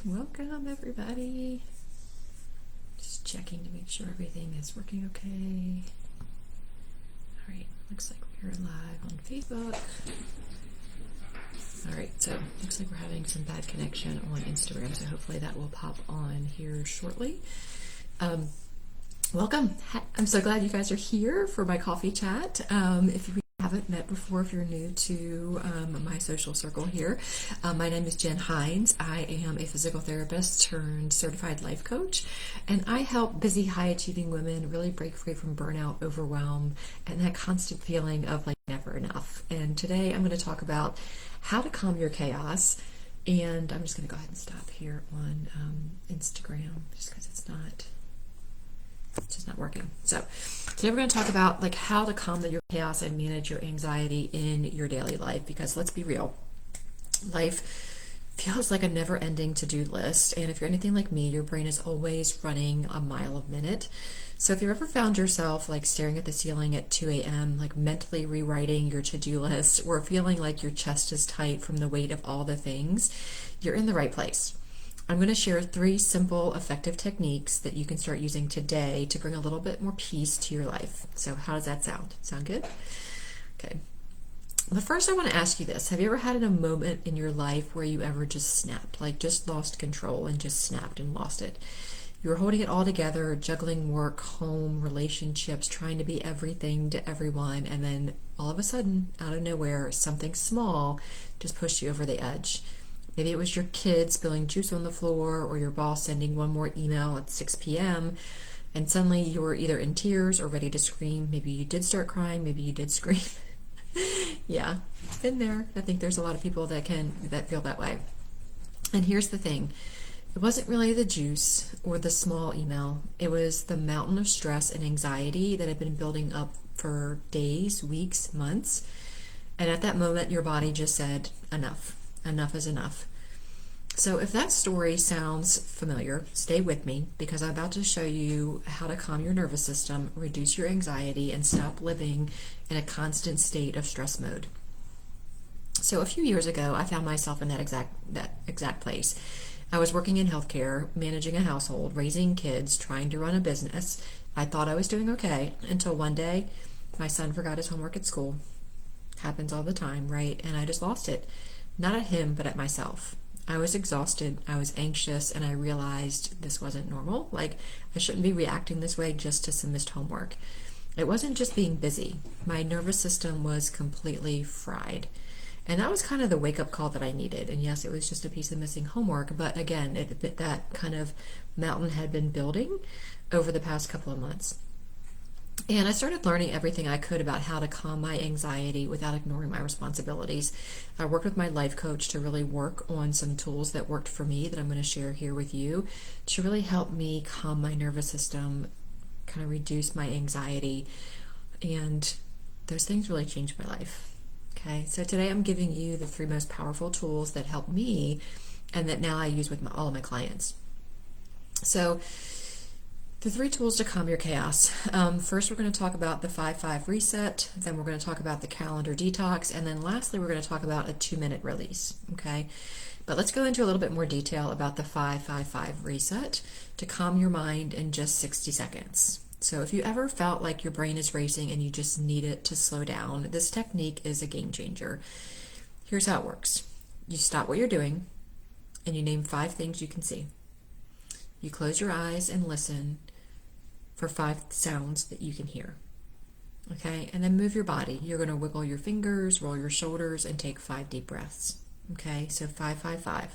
Welcome everybody. Just checking to make sure everything is working okay. All right, looks like we're live on Facebook. All right, so looks like we're having some bad connection on Instagram, so hopefully that will pop on here shortly. Welcome. I'm so glad you guys are here for my coffee chat. If you haven't met before, if you're new to my social circle here, my name is Jen Hines. I am a physical therapist turned certified life coach, and I help busy, high-achieving women really break free from burnout, overwhelm, and that constant feeling of like never enough. And today I'm going to talk about how to calm your chaos. And I'm just going to go ahead and stop here on Instagram just because it's just not working. So today we're going to talk about like how to calm your chaos and manage your anxiety in your daily life, because let's be real, life feels like a never-ending to-do list, and if you're anything like me, your brain is always running a mile a minute. So if you've ever found yourself like staring at the ceiling at 2 a.m., like mentally rewriting your to-do list, or feeling like your chest is tight from the weight of all the things, you're in the right place. I'm going to share 3 simple, effective techniques that you can start using today to bring a little bit more peace to your life. So how does that sound? Sound good? Okay. But first I want to ask you this. Have you ever had a moment in your life where you ever just snapped, like just lost control and just snapped and lost it? You were holding it all together, juggling work, home, relationships, trying to be everything to everyone, and then all of a sudden, out of nowhere, something small just pushed you over the edge. Maybe it was your kids spilling juice on the floor, or your boss sending one more email at 6 p.m., and suddenly you were either in tears or ready to scream. Maybe you did start crying, maybe you did scream. Yeah, been there. I think there's a lot of people that feel that way. And here's the thing. It wasn't really the juice or the small email. It was the mountain of stress and anxiety that had been building up for days, weeks, months. And at that moment, your body just said, enough. Enough is enough. So if that story sounds familiar, stay with me, because I'm about to show you how to calm your nervous system, reduce your anxiety, and stop living in a constant state of stress mode. So a few years ago, I found myself in that exact place. I was working in healthcare, managing a household, raising kids, trying to run a business. I thought I was doing okay until one day my son forgot his homework at school. Happens all the time, right? And I just lost it. Not at him, but at myself. I was exhausted, I was anxious, and I realized this wasn't normal. Like, I shouldn't be reacting this way just to some missed homework. It wasn't just being busy. My nervous system was completely fried. And that was kind of the wake-up call that I needed. And yes, it was just a piece of missing homework, but again, that kind of mountain had been building over the past couple of months. And I started learning everything I could about how to calm my anxiety without ignoring my responsibilities. I worked with my life coach to really work on some tools that worked for me that I'm going to share here with you to really help me calm my nervous system, kind of reduce my anxiety, and those things really changed my life. Okay, so today I'm giving you the 3 most powerful tools that help me and that now I use with all of my clients. So the 3 tools to calm your chaos. First, we're going to talk about the 5-5 reset. Then we're going to talk about the calendar detox. And then lastly, we're going to talk about a 2-minute release. Okay. But let's go into a little bit more detail about the 5-5-5 reset to calm your mind in just 60 seconds. So if you ever felt like your brain is racing and you just need it to slow down, this technique is a game changer. Here's how it works. You stop what you're doing and you name 5 things you can see. You close your eyes and listen for 5 sounds that you can hear. Okay, and then move your body. You're going to wiggle your fingers, roll your shoulders, and take 5 deep breaths. Okay, so 5-5-5.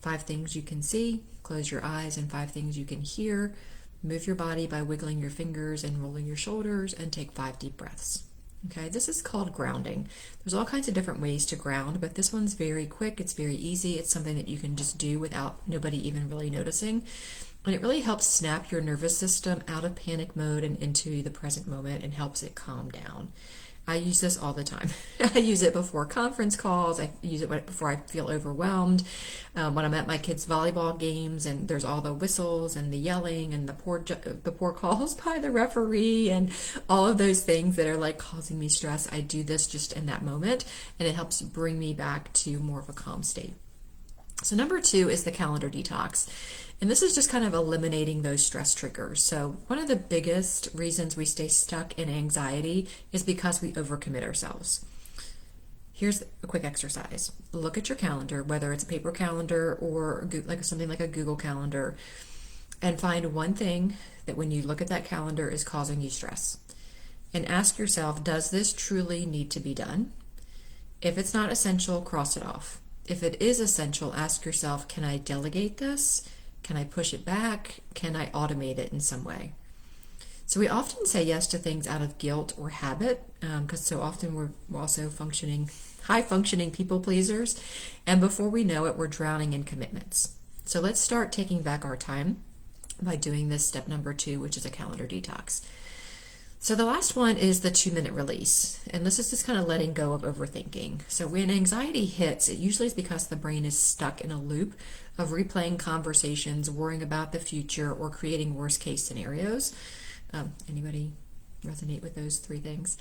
5 things you can see, close your eyes, and 5 things you can hear. Move your body by wiggling your fingers and rolling your shoulders, and take 5 deep breaths. Okay, this is called grounding. There's all kinds of different ways to ground, but this one's very quick, it's very easy, it's something that you can just do without nobody even really noticing. And it really helps snap your nervous system out of panic mode and into the present moment and helps it calm down. I use this all the time. I use it before conference calls. I use it before I feel overwhelmed. When I'm at my kids' volleyball games and there's all the whistles and the yelling and the poor calls by the referee and all of those things that are like causing me stress, I do this just in that moment, and it helps bring me back to more of a calm state. So number 2 is the calendar detox. And this is just kind of eliminating those stress triggers. So one of the biggest reasons we stay stuck in anxiety is because we overcommit ourselves. Here's a quick exercise. Look at your calendar, whether it's a paper calendar or like something like a Google Calendar, and find one thing that when you look at that calendar is causing you stress. And ask yourself, does this truly need to be done? If it's not essential, cross it off. If it is essential, ask yourself, can I delegate this? Can I push it back? Can I automate it in some way? So we often say yes to things out of guilt or habit, because so often we're also high functioning people pleasers, and before we know it, we're drowning in commitments. So let's start taking back our time by doing this step number 2, which is a calendar detox. So the last one is the 2-minute release, and this is just kind of letting go of overthinking. So when anxiety hits, it usually is because the brain is stuck in a loop of replaying conversations, worrying about the future, or creating worst case scenarios. Anybody resonate with those 3 things?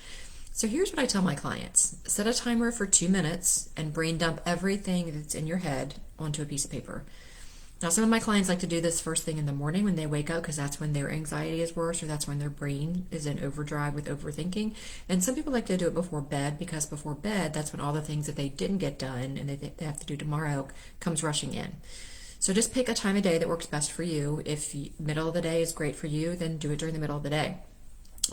So here's what I tell my clients. Set a timer for 2 minutes and brain dump everything that's in your head onto a piece of paper. Now, some of my clients like to do this first thing in the morning when they wake up because that's when their anxiety is worse, or that's when their brain is in overdrive with overthinking. And some people like to do it before bed because before bed, that's when all the things that they didn't get done and they have to do tomorrow comes rushing in. So just pick a time of day that works best for you. If middle of the day is great for you, then do it during the middle of the day.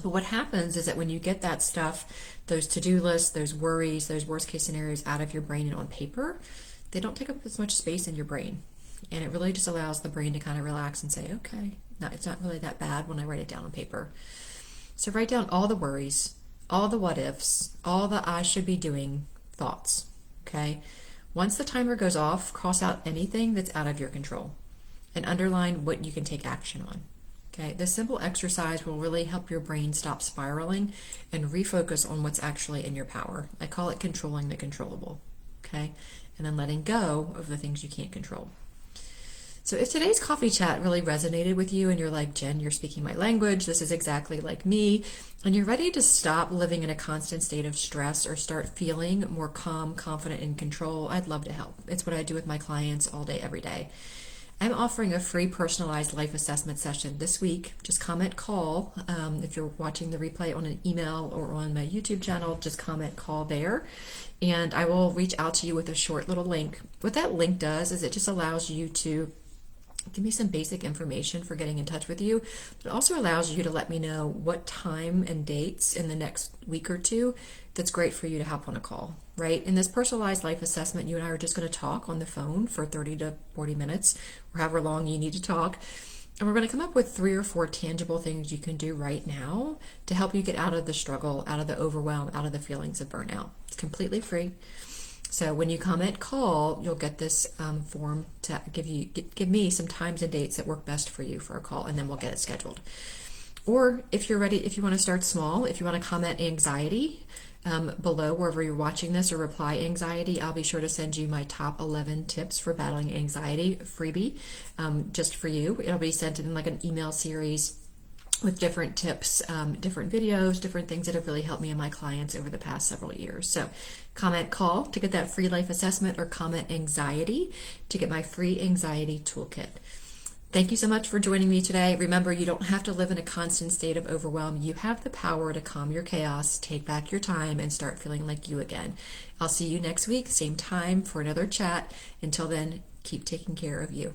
But what happens is that when you get that stuff, those to-do lists, those worries, those worst case scenarios out of your brain and on paper, they don't take up as much space in your brain. And it really just allows the brain to kind of relax and say, okay, no, it's not really that bad when I write it down on paper. So write down all the worries, all the what ifs, all the I should be doing thoughts, okay? Once the timer goes off, cross out anything that's out of your control and underline what you can take action on. Okay, this simple exercise will really help your brain stop spiraling and refocus on what's actually in your power. I call it controlling the controllable, okay? And then letting go of the things you can't control. So if today's coffee chat really resonated with you and you're like, Jen, you're speaking my language, this is exactly like me, and you're ready to stop living in a constant state of stress or start feeling more calm, confident, in control, I'd love to help. It's what I do with my clients all day, every day. I'm offering a free personalized life assessment session this week. Just comment call. If you're watching the replay on an email or on my YouTube channel, just comment call there. And I will reach out to you with a short little link. What that link does is it just allows you to give me some basic information for getting in touch with you, but it also allows you to let me know what time and dates in the next week or 2 that's great for you to hop on a call, right? In this personalized life assessment, you and I are just going to talk on the phone for 30 to 40 minutes, or however long you need to talk. And we're going to come up with 3 or 4 tangible things you can do right now to help you get out of the struggle, out of the overwhelm, out of the feelings of burnout. It's completely free. So when you comment call, you'll get this form to give me some times and dates that work best for you for a call, and then we'll get it scheduled. Or if you're ready, if you want to start small, if you want to comment anxiety below wherever you're watching this, or reply anxiety, I'll be sure to send you my top 11 tips for battling anxiety freebie just for you. It'll be sent in like an email series with different tips, different videos, different things that have really helped me and my clients over the past several years. So comment call to get that free life assessment, or comment anxiety to get my free anxiety toolkit. Thank you so much for joining me today. Remember, you don't have to live in a constant state of overwhelm. You have the power to calm your chaos, take back your time, and start feeling like you again. I'll see you next week, same time, for another chat. Until then, keep taking care of you.